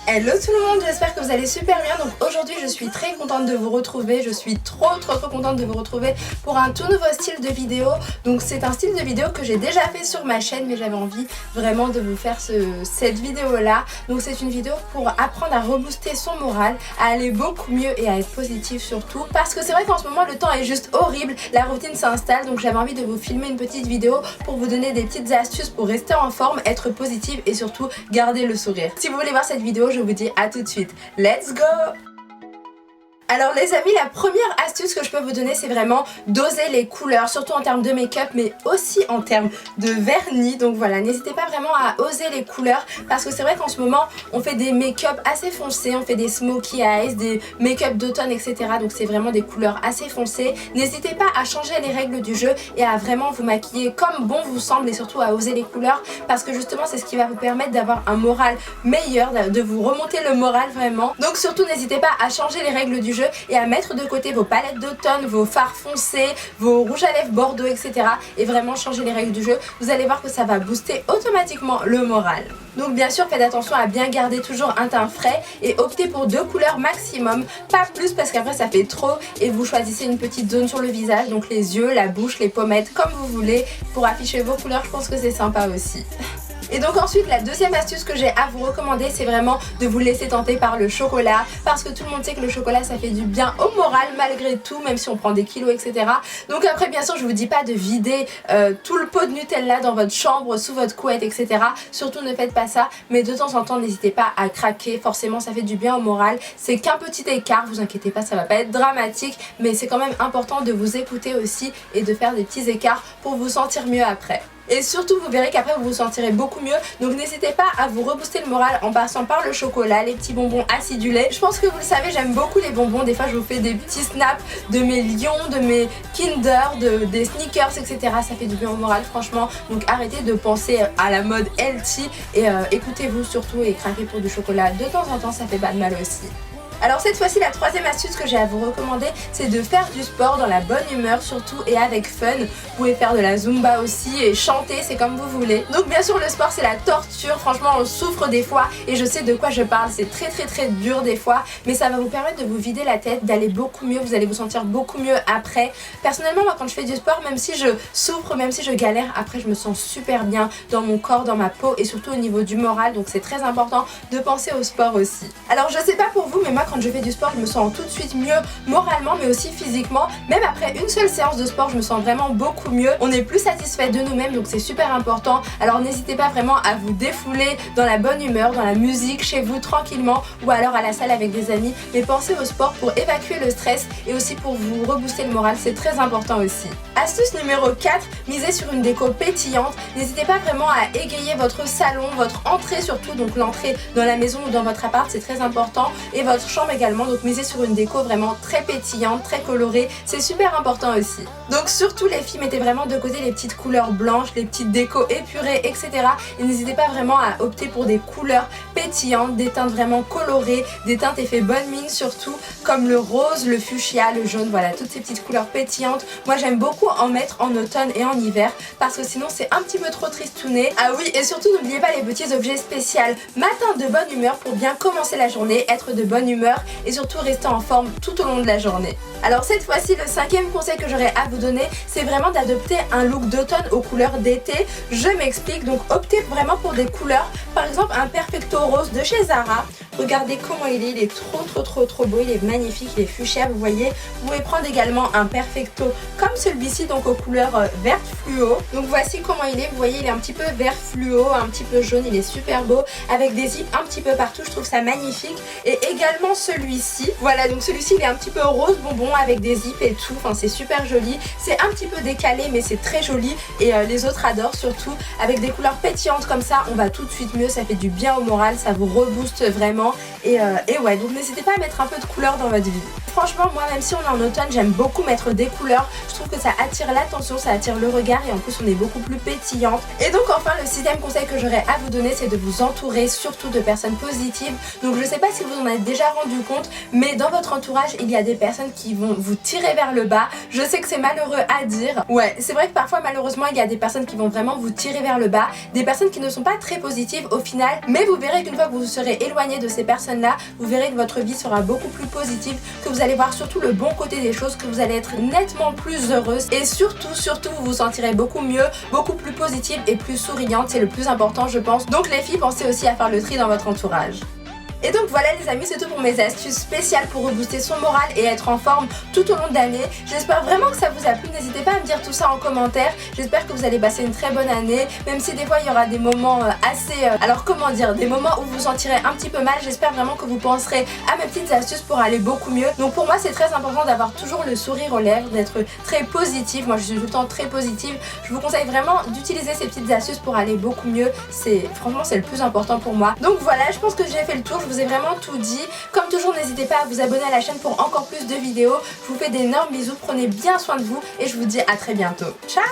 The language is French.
Hello tout le monde, j'espère que vous allez super bien. Donc aujourd'hui je suis très contente de vous retrouver, je suis trop contente de vous retrouver pour un tout nouveau style de vidéo. Donc c'est un style de vidéo que j'ai déjà fait sur ma chaîne, mais j'avais envie vraiment de vous faire cette vidéo là. Donc c'est une vidéo pour apprendre à rebooster son moral, à aller beaucoup mieux et à être positif surtout. Parce que c'est vrai qu'en ce moment le temps est juste horrible, la routine s'installe, donc j'avais envie de vous filmer une petite vidéo pour vous donner des petites astuces pour rester en forme, être positive et surtout garder le sourire. Si vous voulez voir cette vidéo, je vous dis à tout de suite. Let's go! Alors les amis, la première astuce que je peux vous donner, c'est vraiment doser les couleurs, surtout en termes de make-up, mais aussi en termes de vernis. Donc voilà, n'hésitez pas vraiment à oser les couleurs, parce que c'est vrai qu'en ce moment, on fait des make-up assez foncés, on fait des smokey eyes, des make-up d'automne, etc. Donc c'est vraiment des couleurs assez foncées. N'hésitez pas à changer les règles du jeu et à vraiment vous maquiller comme bon vous semble, et surtout à oser les couleurs, parce que justement c'est ce qui va vous permettre d'avoir un moral meilleur, de vous remonter le moral vraiment. Donc surtout n'hésitez pas à changer les règles du jeu et à mettre de côté vos palettes d'automne, vos fards foncés, vos rouges à lèvres bordeaux, etc. et vraiment changer les règles du jeu. Vous allez voir que ça va booster automatiquement le moral. Donc bien sûr faites attention à bien garder toujours un teint frais et optez pour 2 couleurs maximum, pas plus parce qu'après ça fait trop, et vous choisissez une petite zone sur le visage, donc les yeux, la bouche, les pommettes, comme vous voulez, pour afficher vos couleurs. Je pense que c'est sympa aussi. Et donc ensuite la deuxième astuce que j'ai à vous recommander, c'est vraiment de vous laisser tenter par le chocolat, parce que tout le monde sait que le chocolat ça fait du bien au moral malgré tout, même si on prend des kilos, etc. Donc après bien sûr je vous dis pas de vider tout le pot de Nutella dans votre chambre, sous votre couette, etc. Surtout ne faites pas ça, mais de temps en temps n'hésitez pas à craquer, forcément ça fait du bien au moral. C'est qu'un petit écart, vous inquiétez pas, ça va pas être dramatique, mais c'est quand même important de vous écouter aussi et de faire des petits écarts pour vous sentir mieux après. Et surtout vous verrez qu'après vous vous sentirez beaucoup mieux. Donc n'hésitez pas à vous rebooster le moral en passant par le chocolat, les petits bonbons acidulés. Je pense que vous le savez, j'aime beaucoup les bonbons. Des fois je vous fais des petits snaps de mes lions, de mes Kinder, des sneakers, etc. Ça fait du bien au moral franchement. Donc arrêtez de penser à la mode healthy et écoutez-vous surtout et craquez pour du chocolat. De temps en temps ça fait pas de mal aussi. Alors cette fois-ci la troisième astuce que j'ai à vous recommander, c'est de faire du sport dans la bonne humeur surtout et avec fun. Vous pouvez faire de la zumba aussi et chanter, c'est comme vous voulez. Donc bien sûr le sport c'est la torture, franchement on souffre des fois et je sais de quoi je parle, c'est très dur des fois, mais ça va vous permettre de vous vider la tête, d'aller beaucoup mieux, vous allez vous sentir beaucoup mieux après. Personnellement moi quand je fais du sport, même si je souffre, même si je galère, après je me sens super bien dans mon corps, dans ma peau et surtout au niveau du moral, donc c'est très important de penser au sport aussi. Alors je sais pas pour vous, mais moi quand je fais du sport je me sens tout de suite mieux moralement mais aussi physiquement. Même après une seule séance de sport je me sens vraiment beaucoup mieux. On est plus satisfait de nous-mêmes, donc c'est super important. Alors n'hésitez pas vraiment à vous défouler dans la bonne humeur, dans la musique, chez vous tranquillement, ou alors à la salle avec des amis. Mais pensez au sport pour évacuer le stress et aussi pour vous rebooster le moral, c'est très important aussi. Astuce numéro 4, misez sur une déco pétillante. N'hésitez pas vraiment à égayer votre salon, votre entrée surtout, donc l'entrée dans la maison ou dans votre appart c'est très important, et votre chambre également, donc misez sur une déco vraiment très pétillante, très colorée, c'est super important aussi. Donc surtout les filles, mettez vraiment de côté les petites couleurs blanches, les petites décos épurées, etc. Et n'hésitez pas vraiment à opter pour des couleurs pétillantes, des teintes vraiment colorées, des teintes effet bonne mine surtout, comme le rose, le fuchsia, le jaune, voilà, toutes ces petites couleurs pétillantes. Moi j'aime beaucoup en mettre en automne et en hiver, parce que sinon c'est un petit peu trop tristouné. Ah oui, et surtout n'oubliez pas les petits objets spéciaux matin de bonne humeur pour bien commencer la journée, être de bonne humeur et surtout rester en forme tout au long de la journée. Alors cette fois-ci, le cinquième conseil que j'aurais à vous donner, c'est vraiment d'adopter un look d'automne aux couleurs d'été. Je m'explique, donc optez vraiment pour des couleurs, par exemple un perfecto rose de chez Zara. Regardez comment il est trop beau, il est magnifique, il est fuchsia, vous voyez. Vous pouvez prendre également un perfecto comme celui-ci, donc aux couleurs vert fluo. Donc voici comment il est, vous voyez il est un petit peu vert fluo, un petit peu jaune, il est super beau, avec des zips un petit peu partout, je trouve ça magnifique. Et également celui-ci, voilà, donc celui-ci il est un petit peu rose bonbon avec des zips et tout, enfin c'est super joli. C'est un petit peu décalé mais c'est très joli, et les autres adorent surtout. Avec des couleurs pétillantes comme ça, on va tout de suite mieux, ça fait du bien au moral, ça vous rebooste vraiment. Et ouais, donc n'hésitez pas à mettre un peu de couleur dans votre vie. franchement moi même si on est en automne, j'aime beaucoup mettre des couleurs. Je trouve que ça attire l'attention, ça attire le regard et en plus on est beaucoup plus pétillante. Et donc enfin le 6e conseil que j'aurais à vous donner, c'est de vous entourer surtout de personnes positives. Donc je sais pas si vous en avez déjà rendu compte, mais dans votre entourage il y a des personnes qui vont vous tirer vers le bas. Je sais que c'est malheureux à dire, ouais c'est vrai que parfois malheureusement il y a des personnes qui vont vraiment vous tirer vers le bas, des personnes qui ne sont pas très positives au final, mais vous verrez qu'une fois que vous serez éloigné de ces personnes là, vous verrez que votre vie sera beaucoup plus positive, que vous allez voir surtout le bon côté des choses, que vous allez être nettement plus heureuse et surtout vous vous sentirez beaucoup mieux, beaucoup plus positive et plus souriante, c'est le plus important je pense. Donc les filles, pensez aussi à faire le tri dans votre entourage. Et donc voilà les amis, c'est tout pour mes astuces spéciales pour rebooster son moral et être en forme tout au long de l'année. J'espère vraiment que ça vous a plu, n'hésitez pas à me dire tout ça en commentaire. J'espère que vous allez passer une très bonne année, même si des fois il y aura des moments alors comment dire, des moments où vous vous sentirez un petit peu mal. J'espère vraiment que vous penserez à mes petites astuces pour aller beaucoup mieux. Donc pour moi c'est très important d'avoir toujours le sourire aux lèvres, d'être très positive. Moi je suis tout le temps très positive. Je vous conseille vraiment d'utiliser ces petites astuces pour aller beaucoup mieux. Franchement c'est le plus important pour moi. Donc voilà, je pense que j'ai fait le tour. Je vous ai vraiment tout dit. Comme toujours, n'hésitez pas à vous abonner à la chaîne pour encore plus de vidéos. Je vous fais d'énormes bisous, prenez bien soin de vous et je vous dis à très bientôt. Ciao!